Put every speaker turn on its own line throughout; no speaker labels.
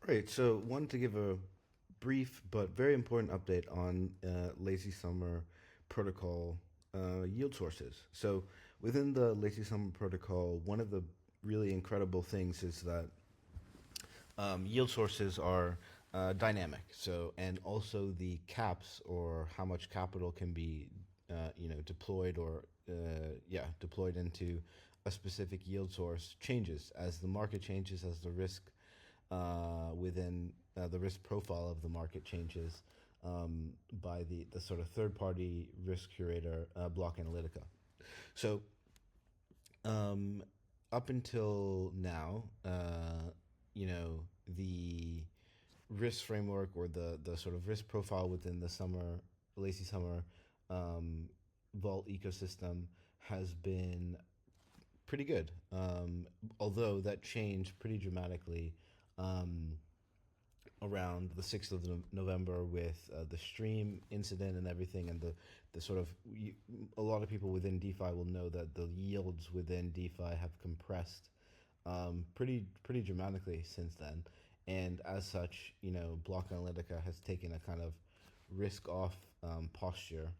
Right. So, wanted to give a brief but very important update on Lazy Summer protocol yield sources. So, within the Lazy Summer protocol, one of the really incredible things is that yield sources are dynamic. So, and also the caps or how much capital can be, deployed or deployed into a specific yield source changes as the market changes, as the risk within the risk profile of the market changes by the sort of third party risk curator, Block Analytica. So, um, up until now, you know, the risk framework or the sort of risk profile within the Lazy Summer um, Vault ecosystem has been pretty good. Although that changed pretty dramatically um, around the 6th of November with the stream incident and everything, and the sort of a lot of people within DeFi will know that the yields within DeFi have compressed pretty dramatically since then, and as such, Block Analytica has taken a kind of risk off posture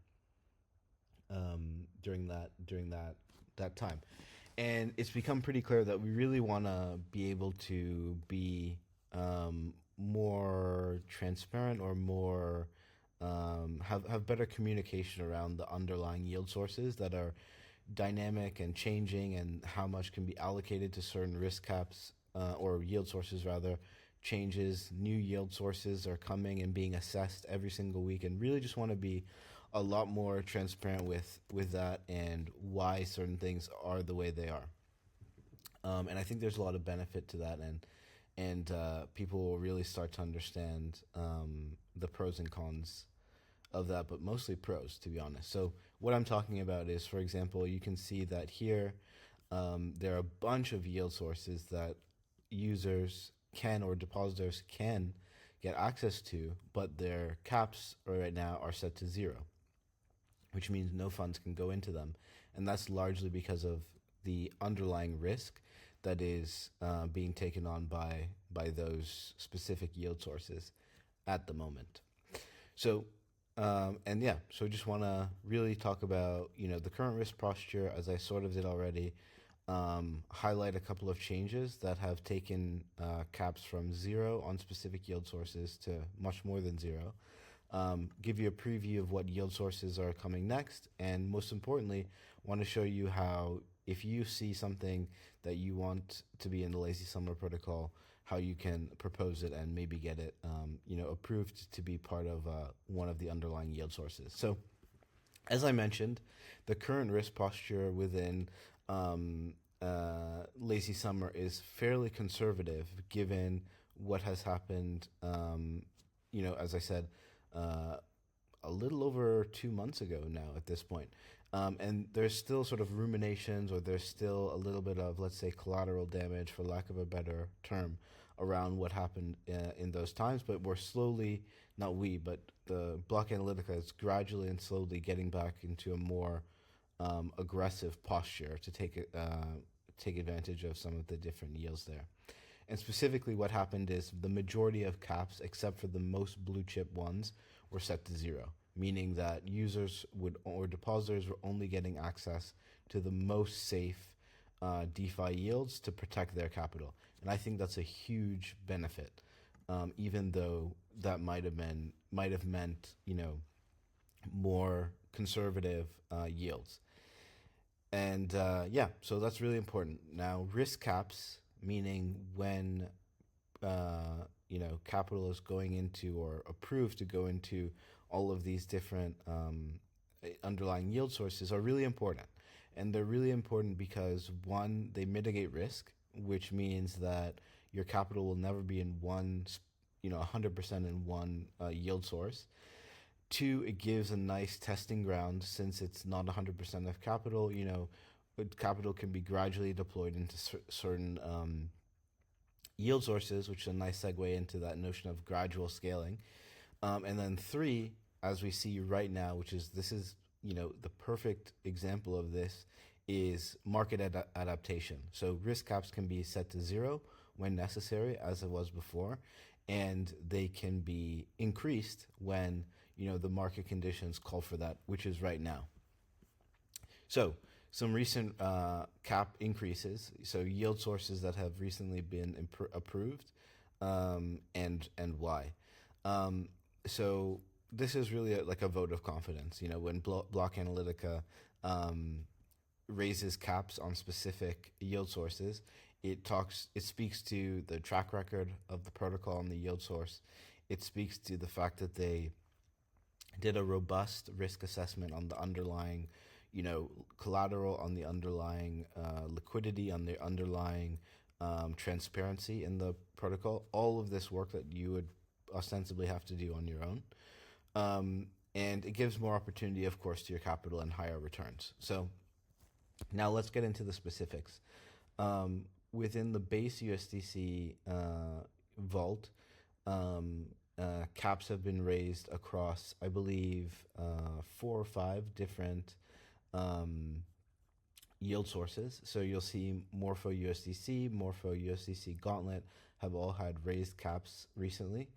during that time, and it's become pretty clear that we really want to be able to be more transparent or more have better communication around the underlying yield sources that are dynamic and changing, and how much can be allocated to certain risk caps or yield sources rather changes. New yield sources are coming and being assessed every single week, and really just want to be a lot more transparent with that and why certain things are the way they are. And I think there's a lot of benefit to that, and people will really start to understand the pros and cons of that, but mostly pros, to be honest. So what I'm talking about is, for example, you can see that here there are a bunch of yield sources that users can or depositors can get access to, but their caps right now are set to zero, which means no funds can go into them. And that's largely because of the underlying risk that is being taken on by those specific yield sources at the moment. So, and yeah, so just want to really talk about, the current risk posture, as I sort of did already, highlight a couple of changes that have taken caps from zero on specific yield sources to much more than zero. Give you a preview of what yield sources are coming next, and most importantly, want to show you how, if you see something that you want to be in the Lazy Summer protocol, how you can propose it and maybe get it, approved to be part of one of the underlying yield sources. So, as I mentioned, the current risk posture within Lazy Summer is fairly conservative, given what has happened. As I said, uh, a little over 2 months ago now at this point. And there's still sort of ruminations, or there's still a little bit of, let's say, collateral damage, for lack of a better term, around what happened in those times. But we're slowly, not we, but the Block Analytica is gradually and slowly getting back into a more aggressive posture to take advantage of some of the different yields there. And specifically, what happened is the majority of caps, except for the most blue chip ones, were set to zero, meaning that users would or depositors were only getting access to the most safe DeFi yields to protect their capital. And I think that's a huge benefit, even though that might have meant more conservative yields. And so that's really important. Now, risk caps, meaning when capital is going into or approved to go into all of these different underlying yield sources, are really important. And they're really important because, one, they mitigate risk, which means that your capital will never be in 100% in one yield source. Two, it gives a nice testing ground, since it's not 100% of capital. But capital can be gradually deployed into certain yield sources, which is a nice segue into that notion of gradual scaling. And then three, as we see right now, which is this is the perfect example of this, is market adaptation. So risk caps can be set to zero, when necessary, as it was before, and they can be increased when the market conditions call for that, which is right now. So some recent cap increases. So yield sources that have recently been approved, and why. So this is really like a vote of confidence. When Block Analytica raises caps on specific yield sources, it speaks to the track record of the protocol and the yield source. It speaks to the fact that they did a robust risk assessment on the underlying, collateral, on the underlying liquidity, on the underlying transparency in the protocol. All of this work that you would ostensibly have to do on your own. And it gives more opportunity, of course, to your capital and higher returns. So now let's get into the specifics. Within the base USDC vault, caps have been raised across, I believe, 4 or 5 different yield sources. So you'll see Morpho USDC, Morpho USDC Gauntlet have all had raised caps recently.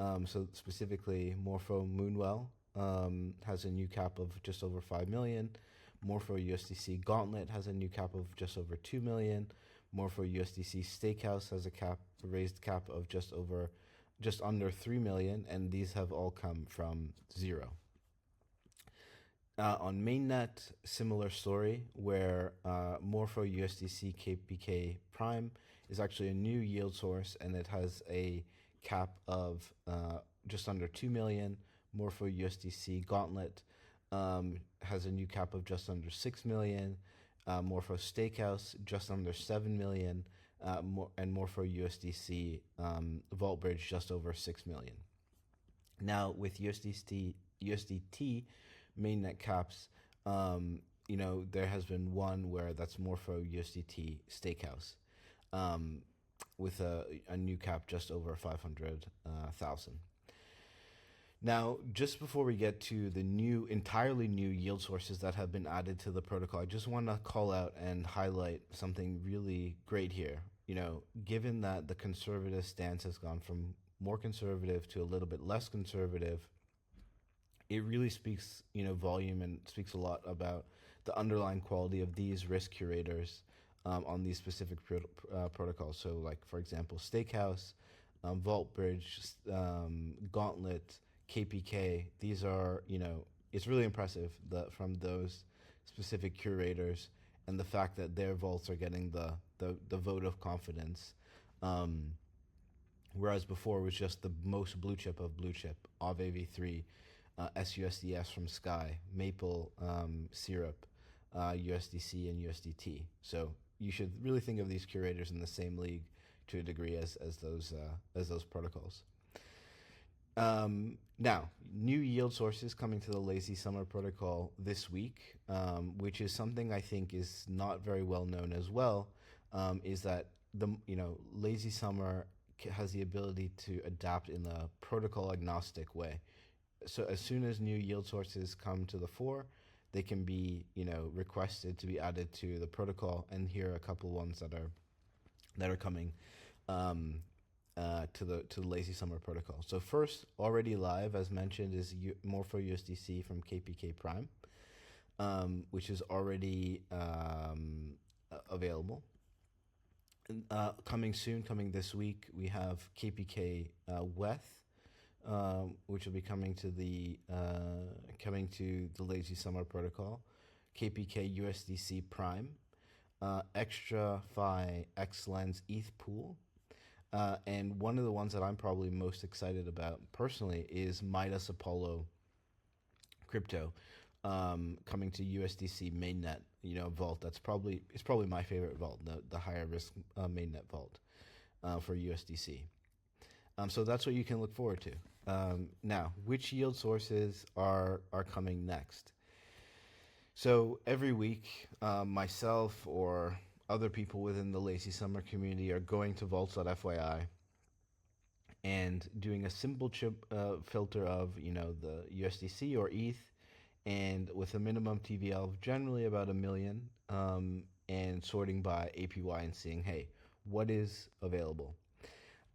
So specifically, Morpho Moonwell has a new cap of just over 5 million. Morpho USDC Gauntlet has a new cap of just over 2 million. Morpho USDC Stakehouse has a raised cap of just under 3 million, and these have all come from zero. On mainnet, similar story, where Morpho USDC KPK Prime is actually a new yield source, and it has a cap of just under 2 million. Morpho USDC Gauntlet has a new cap of just under 6 million. Morpho Stakehouse just under 7 million. And Morpho USDC Vault Bridge just over 6 million. Now with USDT mainnet caps, there has been one where that's Morpho USDT Stakehouse, with a new cap just over 500,000. Now, just before we get to the entirely new yield sources that have been added to the protocol, I just want to call out and highlight something really great here. Given that the conservative stance has gone from more conservative to a little bit less conservative, it really speaks, volume, and speaks a lot about the underlying quality of these risk curators on these specific protocols. So, like, for example, Stakehouse, Vault Bridge, Gauntlet, KPK, these are, it's really impressive from those specific curators, and the fact that their vaults are getting the vote of confidence, whereas before it was just the most blue chip of blue chip, AAV3, SUSDS from Sky, Maple, Syrup, USDC, and USDT. So you should really think of these curators in the same league to a degree as those protocols. Now, new yield sources coming to the Lazy Summer protocol this week, which is something I think is not very well known as well, is that Lazy Summer has the ability to adapt in a protocol agnostic way. So as soon as new yield sources come to the fore, they can be requested to be added to the protocol. And here are a couple ones that are coming to the Lazy Summer protocol. So first, already live, as mentioned, is Morpho USDC from KPK Prime, which is already available. Coming this week, we have KPK WETH, which will be coming to the Lazy Summer protocol. KPK USDC Prime, ExtraFi XLens ETH Pool. And one of the ones that I'm probably most excited about personally is Midas Apollo Crypto, coming to USDC mainnet, vault. It's probably my favorite vault, the higher risk mainnet vault for USDC. So that's what you can look forward to. Now, which yield sources are coming next? So every week, myself or other people within the Lazy Summer community are going to vaults.fyi and doing a simple filter of the USDC or ETH, and with a minimum TVL of generally about $1 million, and sorting by APY and seeing, hey, what is available,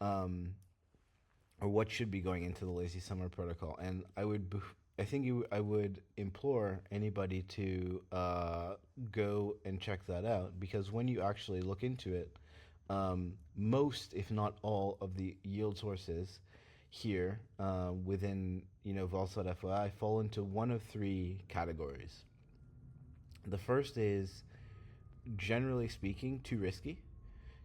um, or what should be going into the Lazy Summer protocol. And I think I would implore anybody to go and check that out, because when you actually look into it, most, if not all, of the yield sources here within Vault.fi fall into one of three categories. The first is, generally speaking, too risky.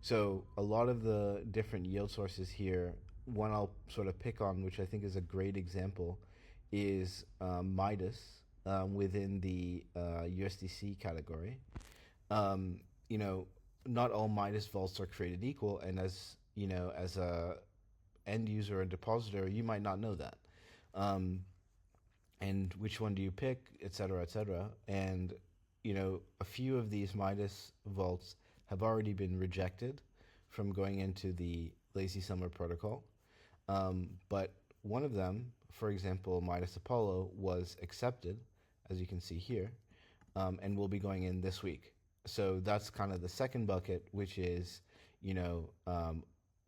So a lot of the different yield sources here, one I'll sort of pick on, which I think is a great example, is Midas within the USDC category. Um, you know, not all Midas vaults are created equal, and as a end user or depositor, you might not know that. Um, and which one do you pick, et cetera, et cetera. And, a few of these Midas vaults have already been rejected from going into the Lazy Summer protocol. But one of them, for example, Midas Apollo, was accepted, as you can see here, and will be going in this week. So that's kind of the second bucket, which is,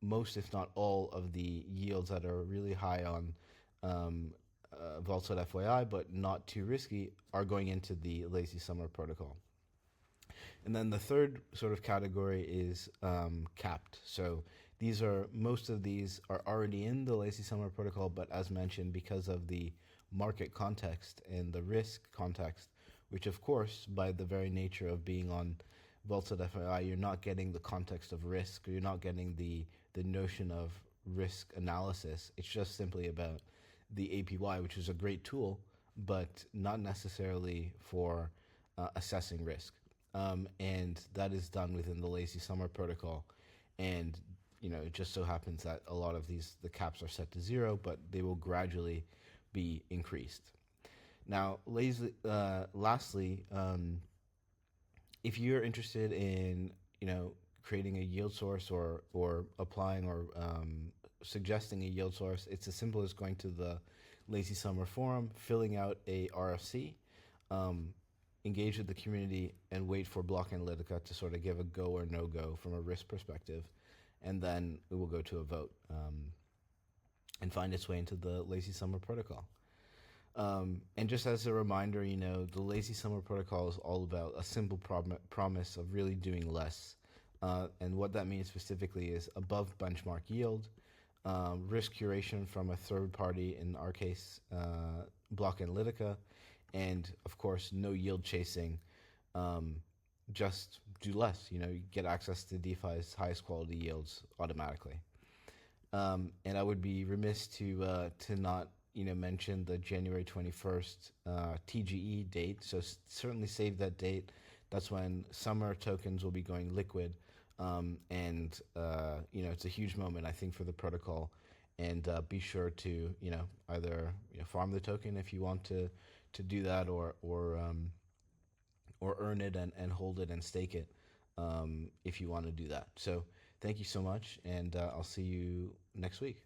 most, if not all, of the yields that are really high on Vault.fyi, but not too risky, are going into the Lazy Summer protocol. And then the third sort of category is capped. So most of these are already in the Lazy Summer protocol, but as mentioned, because of the market context and the risk context, which of course, by the very nature of being on Vault.fyi, you're not getting the context of risk, or you're not getting the notion of risk analysis. It's just simply about the APY, which is a great tool, but not necessarily for assessing risk. And that is done within the Lazy Summer protocol. And it just so happens that a lot of the caps are set to 0, but they will gradually be increased. Now, lastly, if you're interested in creating a yield source, or applying, or suggesting a yield source, it's as simple as going to the Lazy Summer forum, filling out a RFC, engage with the community, and wait for Block Analytica to sort of give a go or no go from a risk perspective, and then it will go to a vote and find its way into the Lazy Summer protocol. And just as a reminder, the Lazy Summer protocol is all about a simple promise of really doing less. And what that means specifically is above benchmark yield, risk curation from a third party, in our case, Block Analytica, and of course, no yield chasing. Just do less. You get access to DeFi's highest quality yields automatically. And I would be remiss to not mention the January 21st TGE date. So certainly save that date. That's when SUMR tokens will be going liquid. And it's a huge moment, I think, for the protocol. And be sure to either farm the token if you want to do that, or earn it and hold it and stake it if you want to do that. So thank you so much, and I'll see you next week.